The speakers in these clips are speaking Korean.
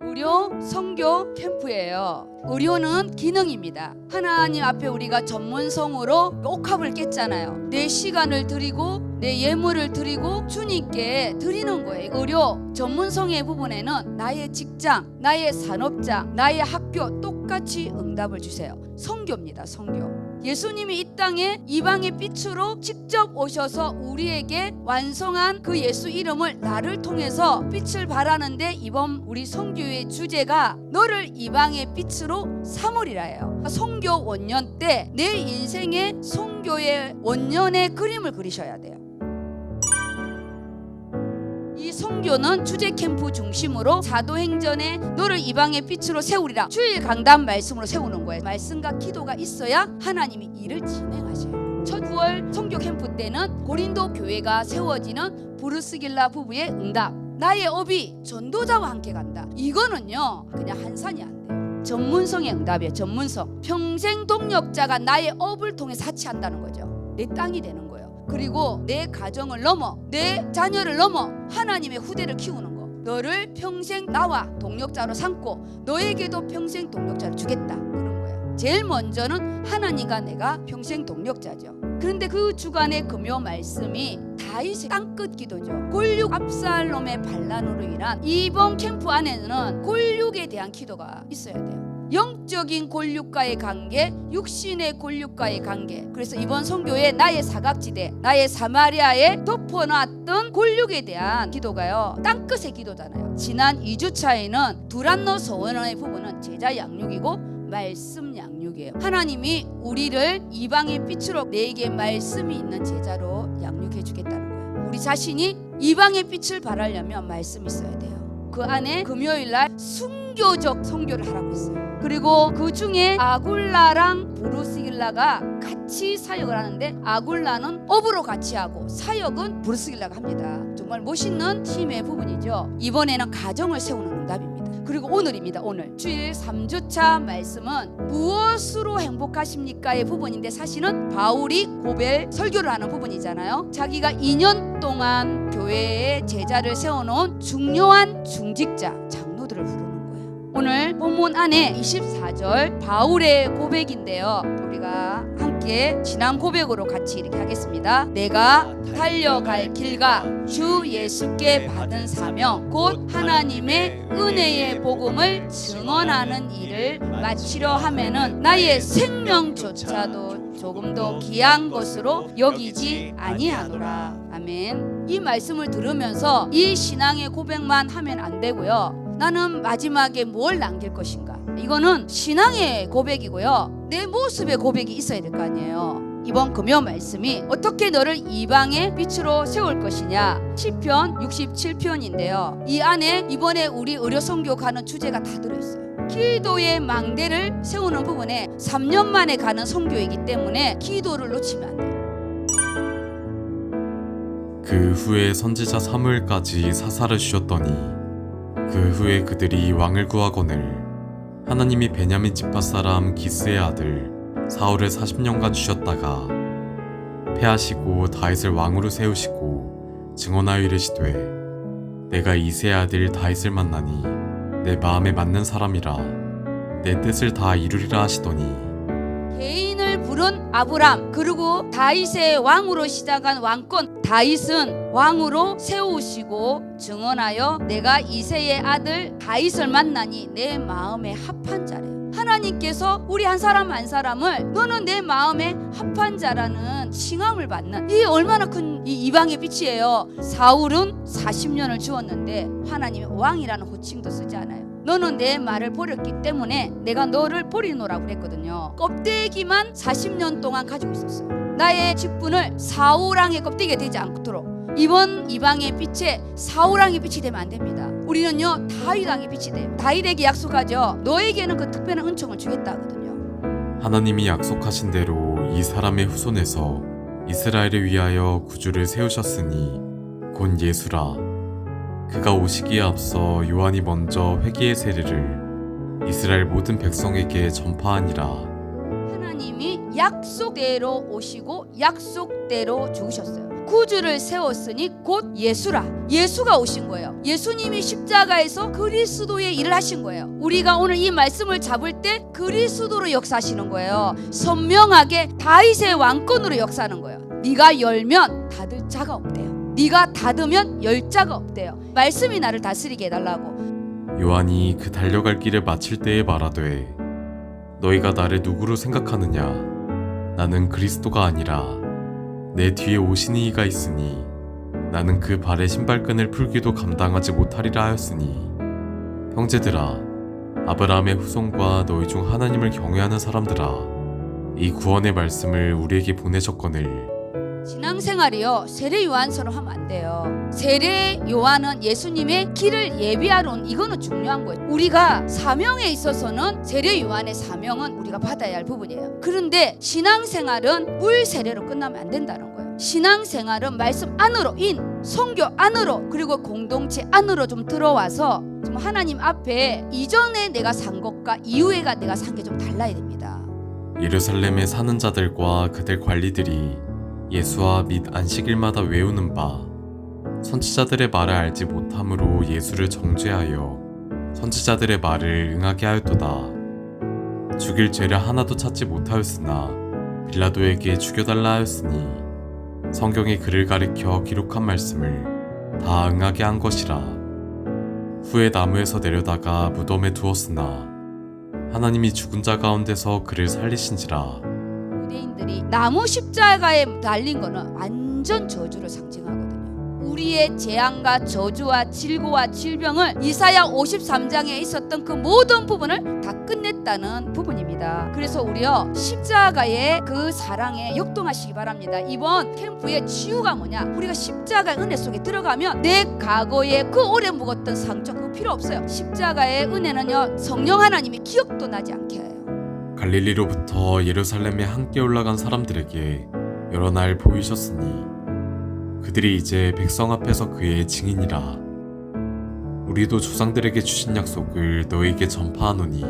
의료 선교 캠프예요. 의료는 기능입니다. 하나님 앞에 우리가 전문성으로 옥합을 깼잖아요. 내 시간을 드리고 내 예물을 드리고 주님께 드리는 거예요. 의료 전문성의 부분에는 나의 직장, 나의 산업장, 나의 학교 똑같이 응답을 주세요. 선교입니다. 선교. 예수님이 이 땅에 이방의 빛으로 직접 오셔서 우리에게 완성한 그 예수 이름을 나를 통해서 빛을 발하는데, 이번 우리 선교의 주제가 너를 이방의 빛으로 삼으리라예요. 선교 원년 때 내 인생의 선교의 원년의 그림을 그리셔야 돼요. 이 선교는 주제 캠프 중심으로 사도행전에 너를 이방의 빛으로 세우리라 주일 강단 말씀으로 세우는 거예요. 말씀과 기도가 있어야 하나님이 일을 진행하셔요. 첫 9월 선교 캠프 때는 고린도 교회가 세워지는 브루스길라 부부의 응답, 나의 업이 전도자와 함께 간다. 이거는요 그냥 한산이 안 돼요. 전문성의 응답이에요. 전문성. 평생 동력자가 나의 업을 통해 사치한다는 거죠. 내 땅이 되는 거예요. 그리고 내 가정을 넘어 내 자녀를 넘어 하나님의 후대를 키우는 거. 너를 평생 나와 동력자로 삼고 너에게도 평생 동력자를 주겠다, 그런 거예요. 제일 먼저는 하나님과 내가 평생 동력자죠. 그런데 그 주간의 금요 말씀이 다윗의 땅끝 기도죠. 골육 압살롬의 반란으로 인한 이번 캠프 안에는 골육에 대한 기도가 있어야 돼요. 영적인 골육과의 관계, 육신의 골육과의 관계. 그래서 이번 선교에 나의 사각지대, 나의 사마리아에 덮어놨던 골육에 대한 기도가요 땅끝의 기도잖아요. 지난 2주차에는 두란노 서원의 부분은 제자 양육이고 말씀 양육이에요. 하나님이 우리를 이방의 빛으로 내게 말씀이 있는 제자로 양육해 주겠다는 거예요. 우리 자신이 이방의 빛을 발하려면 말씀이 있어야 돼요. 그 안에 금요일날 순교적 선교를 하라고 했어요. 그리고 그 중에 아굴라랑 브루스길라가 같이 사역을 하는데, 아굴라는 업으로 같이 하고 사역은 브루스길라가 합니다. 정말 멋있는 팀의 부분이죠. 이번에는 가정을 세우는 응답입니다. 그리고 오늘입니다. 오늘 주일 3주차 말씀은 무엇으로 행복하십니까의 부분인데, 사실은 바울이 고벨 설교를 하는 부분이잖아요. 자기가 2년 동안 교회에 제자를 세워놓은 중요한 중직자 장로들을 부르는 거예요. 오늘 본문 안에 24절 바울의 고백인데요, 우리가 함께 지난 고백으로 같이 이렇게 하겠습니다. 내가 달려갈 길과 주 예수께 받은 사명 곧 하나님의 은혜의 복음을 증언하는 일을 마치려 하면은 나의 생명조차도 조금도 귀한 것으로 여기지 아니하노라. 아멘. 이 말씀을 들으면서 이 신앙의 고백만 하면 안 되고요. 나는 마지막에 뭘 남길 것인가? 이거는 신앙의 고백이고요. 내 모습의 고백이 있어야 될 거 아니에요. 이번 금요 말씀이 어떻게 너를 이방의 빛으로 세울 것이냐, 시편 67편인데요. 이 안에 이번에 우리 의료 선교 가는 주제가 다 들어있어요. 기도의 망대를 세우는 부분에 3년 만에 가는 선교이기 때문에 기도를 놓치면 안 돼요. 그 후에 선지자 사무엘까지 사사를 주셨더니 그 후에 그들이 왕을 구하거늘 하나님이 베냐민 지파 사람 기스의 아들 사울을 40년간 주셨다가 패하시고 다윗을 왕으로 세우시고 증언하여 이르시되 내가 이새의 아들 다윗을 만나니 내 마음에 맞는 사람이라 내 뜻을 다 이루리라 하시더니, 개인을 부른 아브람, 그리고 다윗의 왕으로 시작한 왕권, 다윗은 왕으로 세우시고 증언하여 내가 이새의 아들 다윗을 만나니 내 마음에 합한 자래요. 하나님께서 우리 한 사람 한 사람을 너는 내 마음에 합한 자라는 칭함을 받는, 이 얼마나 큰 이 이방의 빛이에요. 사울은 40년을 주었는데 하나님이 왕이라는 호칭도 쓰지 않아요. 너는 내 말을 버렸기 때문에 내가 너를 버리노라고 그랬거든요. 껍데기만 40년 동안 가지고 있었어요. 나의 직분을 사울왕의 껍데기가 되지 않도록 이번 이방의 빛에 사울왕의 빛이 되면 안 됩니다. 우리는요 다윗왕의 빛이 돼요. 다윗에게 약속하죠. 너에게는 그 특별한 은총을 주겠다 하거든요. 하나님이 약속하신 대로 이 사람의 후손에서 이스라엘을 위하여 구주를 세우셨으니 곧 예수라. 그가 오시기에 앞서 요한이 먼저 회개의 세례를 이스라엘 모든 백성에게 전파하니라. 하나님이 약속대로 오시고 약속대로 죽으셨어요. 구주를 세웠으니 곧 예수라. 예수가 오신 거예요. 예수님이 십자가에서 그리스도의 일을 하신 거예요. 우리가 오늘 이 말씀을 잡을 때 그리스도로 역사하시는 거예요. 선명하게 다윗의 왕권으로 역사하는 거예요. 네가 열면 닫을 자가 없대요. 네가 닫으면 열 자가 없대요. 말씀이 나를 다스리게 해달라고. 요한이 그 달려갈 길을 마칠 때에 말하되 너희가 나를 누구로 생각하느냐? 나는 그리스도가 아니라 내 뒤에 오시는 이가 있으니 나는 그 발의 신발끈을 풀기도 감당하지 못하리라 하였으니 형제들아 아브라함의 후손과 너희 중 하나님을 경외하는 사람들아 이 구원의 말씀을 우리에게 보내셨거늘 신앙생활이요 세례 요한처럼 하면 안 돼요. 세례 요한은 예수님의 길을 예비하러 온 이거는 중요한 거예요. 우리가 사명에 있어서는 세례 요한의 사명은 우리가 받아야 할 부분이에요. 그런데 신앙생활은 물 세례로 끝나면 안 된다는 거예요. 신앙생활은 말씀 안으로 성교 안으로 그리고 공동체 안으로 좀 들어와서 좀 하나님 앞에 이전에 내가 산 것과 이후에가 내가 산 게 좀 달라야 됩니다. 예루살렘에 사는 자들과 그들 관리들이 예수와 및 안식일마다 외우는 바 선지자들의 말을 알지 못함으로 예수를 정죄하여 선지자들의 말을 응하게 하였도다. 죽일 죄를 하나도 찾지 못하였으나 빌라도에게 죽여달라 하였으니 성경에 그를 가리켜 기록한 말씀을 다 응하게 한 것이라. 후에 나무에서 내려다가 무덤에 두었으나 하나님이 죽은 자 가운데서 그를 살리신지라. 유대인들이 나무 십자가에 달린 거는 완전 저주를 상징하거든요. 우리의 재앙과 저주와 질고와 질병을 이사야 53장에 있었던 그 모든 부분을 다 끝냈다는 부분입니다. 그래서 우리요 십자가의 그 사랑에 역동하시기 바랍니다. 이번 캠프의 치유가 뭐냐? 우리가 십자가의 은혜 속에 들어가면 내 과거에 그 오래 묵었던 상처 그거 필요 없어요. 십자가의 은혜는요 성령 하나님이 기억도 나지 않게 해요. 갈릴리로부터 예루살렘에 함께 올라간 사람들에게 여러 날 보이셨으니 그들이 이제 백성 앞에서 그의 증인이라. 우리도 조상들에게 주신 약속을 너희에게 전파하노니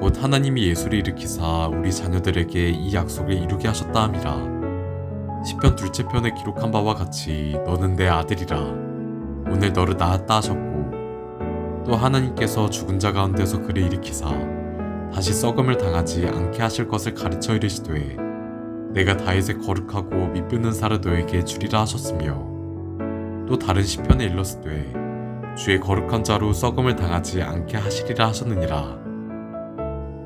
곧 하나님이 예수를 일으키사 우리 자녀들에게 이 약속을 이루게 하셨다 함이라. 시편 둘째 편에 기록한 바와 같이 너는 내 아들이라. 오늘 너를 낳았다 하셨고 또 하나님께서 죽은 자 가운데서 그를 일으키사 다시 썩음을 당하지 않게 하실 것을 가르쳐 이르시되 내가 다윗의 거룩하고 믿는 살을 너에게 주리라 하셨으며 또 다른 시편에 일렀으되 주의 거룩한 자로 썩음을 당하지 않게 하시리라 하셨느니라.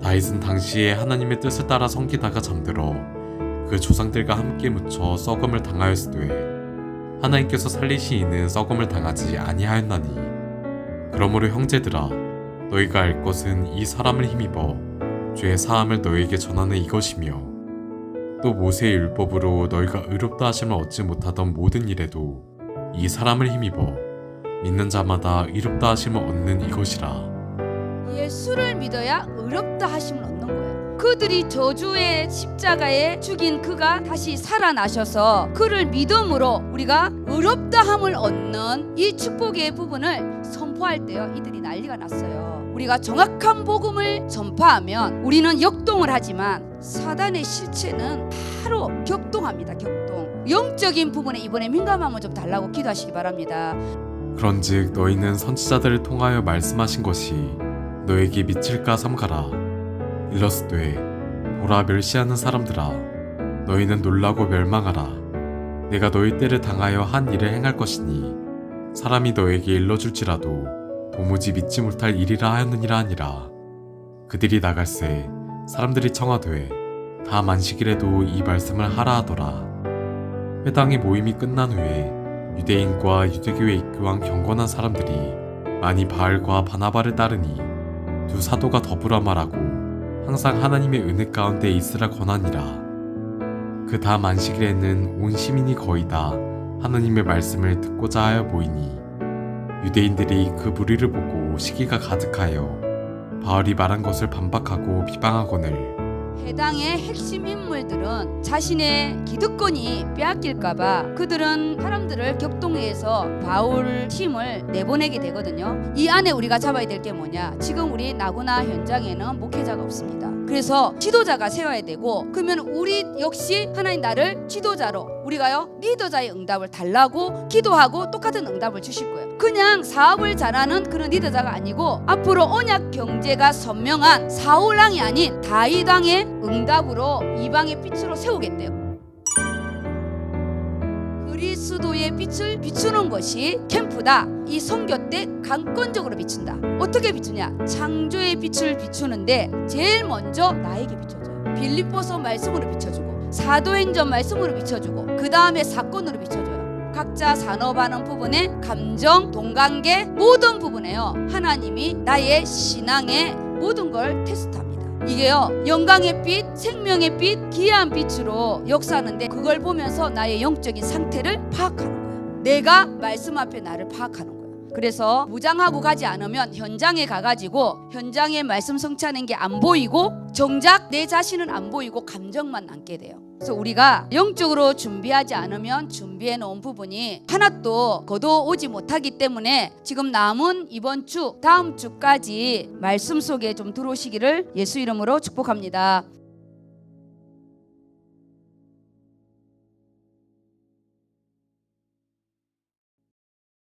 다윗은 당시에 하나님의 뜻을 따라 섬기다가 잠들어 그 조상들과 함께 묻혀 썩음을 당하였으되 하나님께서 살리신 이는 썩음을 당하지 아니하였나니 그러므로 형제들아 너희가 알 것은 이 사람을 힘입어 죄의 사함을 너희에게 전하는 이것이며 또 모세의 율법으로 너희가 의롭다 하심을 얻지 못하던 모든 일에도 이 사람을 힘입어 믿는 자마다 의롭다 하심을 얻는 이것이라. 예수를 믿어야 의롭다 하심을 얻는 거예요. 그들이 저주의 십자가에 죽인 그가 다시 살아나셔서 그를 믿음으로 우리가 의롭다함을 얻는 이 축복의 부분을 선포할 때요 이들이 난리가 났어요. 우리가 정확한 복음을 전파하면 우리는 역동을 하지만 사단의 실체는 바로 격동합니다. 격동. 영적인 부분에 이번에 민감함을 좀 달라고 기도하시기 바랍니다. 그런즉 너희는 선지자들을 통하여 말씀하신 것이 너에게 미칠까 삼가라. 일렀으되 보라 멸시하는 사람들아 너희는 놀라고 멸망하라. 내가 너희 때를 당하여 한 일을 행할 것이니 사람이 너에게 일러줄지라도 도무지 믿지 못할 일이라 하였느니라 하니라. 그들이 나갈새 사람들이 청하되 다 만식일에도 이 말씀을 하라 하더라. 회당의 모임이 끝난 후에 유대인과 유대교에 입교한 경건한 사람들이 많이 바알과 바나바를 따르니 두 사도가 더불어 말하고 항상 하나님의 은혜 가운데 있으라 권하니라. 그 다음 안식일에는 온 시민이 거의 다 하나님의 말씀을 듣고자 하여 모이니 유대인들이 그 무리를 보고 시기가 가득하여 바울이 말한 것을 반박하고 비방하거늘 해당의 핵심 인물들은 자신의 기득권이 빼앗길까봐 그들은 사람들을 격동해서 바울 팀을 내보내게 되거든요. 이 안에 우리가 잡아야 될 게 뭐냐? 지금 우리 나고나 현장에는 목회자가 없습니다. 그래서 지도자가 세워야 되고 그러면 우리 역시 하나님 나를 지도자로 우리가요 리더자의 응답을 달라고 기도하고 똑같은 응답을 주실 거예요. 그냥 사업을 잘하는 그런 리더자가 아니고 앞으로 언약 경제가 선명한 사울왕이 아닌 다윗왕의 응답으로 이방의 빛으로 세우겠대요. 그리스도의 빛을 비추는 것이 캠프다. 이 선교 때 강권적으로 비춘다. 어떻게 비추냐? 창조의 빛을 비추는데 제일 먼저 나에게 비춰줘요. 빌립보서 말씀으로 비춰주고 사도행전 말씀으로 비춰주고 그 다음에 사건으로 비춰줘요. 각자 산업하는 부분에 감정, 동관계 모든 부분에요 하나님이 나의 신앙의 모든 걸 테스트합니다. 이게요 영광의 빛, 생명의 빛, 기이한 빛으로 역사하는데 그걸 보면서 나의 영적인 상태를 파악하는 거예요. 내가 말씀 앞에 나를 파악하는 거예요. 그래서 무장하고 가지 않으면 현장에 가가지고 현장에 말씀 성취하는 게 안 보이고 정작 내 자신은 안 보이고 감정만 남게 돼요. 그래서 우리가 영적으로 준비하지 않으면 준비해 놓은 부분이 하나도 거둬오지 못하기 때문에 지금 남은 이번 주 다음 주까지 말씀 속에 좀 들어오시기를 예수 이름으로 축복합니다.